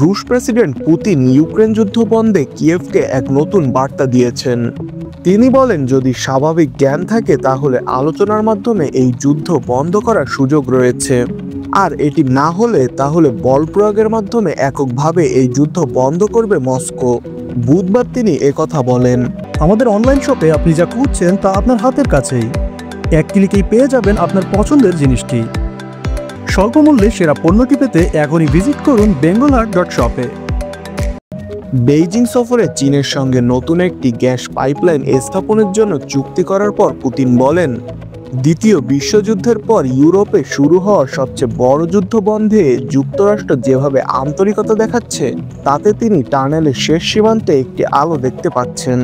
রুশ president Putin Ukraine যুদ্ধ বন্ধে কিয়েভকে এক নতুন বার্তা দিয়েছেন। তিনি বলেন, যদি স্বাভাবিক জ্ঞান থাকে তাহলে আলোচনার মাধ্যমে এই যুদ্ধ বন্ধ করার সুযোগ রয়েছে, আর এটি না হলে তাহলে বল প্রয়োগের মাধ্যমে এককভাবে এই যুদ্ধ বন্ধ করবে মস্কো। বুধবার তিনি একথা বলেন। আমাদের অনলাইন শপে আপনি যা খুঁজছেন তা আপনার হাতের কাছেই। এক ক্লিকেই পেয়ে যাবেন আপনার পছন্দের জিনিসটি। স্বল্প মূল্যে সেরা পণ্যটি পেতে এখনই ভিজিট করুন bengalhaat.shop-এ। বেইজিং সফরে চীনের সঙ্গে নতুন একটি গ্যাস পাইপলাইন স্থাপনের জন্য চুক্তি করার পর পুতিন বলেন, দ্বিতীয় বিশ্বযুদ্ধের পর ইউরোপে শুরু হওয়া সবচেয়ে বড় যুদ্ধ বন্ধে যুক্তরাষ্ট্র যেভাবে আন্তরিকতা দেখাচ্ছে, তাতে তিনি টানেলের শেষ সীমান্তে একটি আলো দেখতে পাচ্ছেন।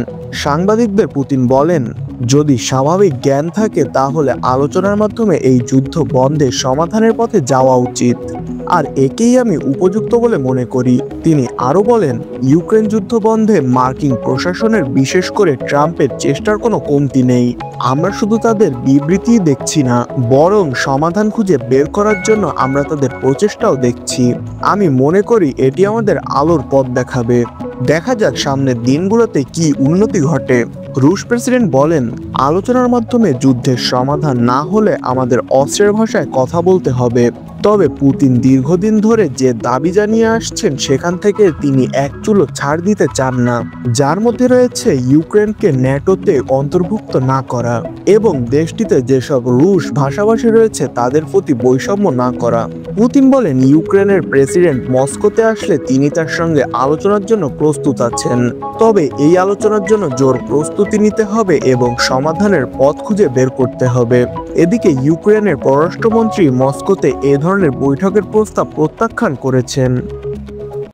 সাংবাদিকদের পুতিন বলেন, যদি স্বাভাবিক জ্ঞান থাকে তাহলে আলোচনার মাধ্যমে এই যুদ্ধ বন্ধে সমাধানের পথে যাওয়া উচিত, আর একেই আমি উপযুক্ত বলে মনে করি। তিনি আরও বলেন, ইউক্রেন যুদ্ধ বন্ধে মার্কিন প্রশাসনের, বিশেষ করে ট্রাম্পের চেষ্টার কোনো কমতি নেই। আমরা শুধু তাদের বিবৃতিই দেখছি না, বরং সমাধান খুঁজে বের করার জন্য আমরা তাদের প্রচেষ্টাও দেখছি। আমি মনে করি এটি আমাদের আলোর পথ দেখাবে। দেখা যাক সামনের দিনগুলোতে কি উন্নতি ঘটে। রুশ প্রেসিডেন্ট বলেন, আলোচনার মাধ্যমে যুদ্ধের সমাধান না হলে আমাদের অস্ত্রের ভাষায় কথা বলতে হবে। তবে পুতিন দীর্ঘদিন ধরে যে দাবি জানিয়ে আসছেন সেখান থেকে তিনি এক চুলো ছাড় দিতে চান না, যার মধ্যে রয়েছে ইউক্রেনকে ন্যাটোতে অন্তর্ভুক্ত না করা এবং দেশটিতে যেসব রুশ ভাষাভাষী রয়েছে তাদের প্রতি বৈষম্য না করা। পুতিন বলেন, ইউক্রেনের প্রেসিডেন্ট মস্কোতে আসলে তিনি তার সঙ্গে আলোচনার জন্য প্রস্তুত আছেন, তবে এই আলোচনার জন্য জোর প্রস্তুতি নিতে হবে এবং সমাধানের পথ খুঁজে বের করতে হবে। এদিকে ইউক্রেনের পররাষ্ট্রমন্ত্রী মস্কোতে এ ধরনের বৈঠকের প্রস্তাব প্রত্যাখ্যান করেছেন।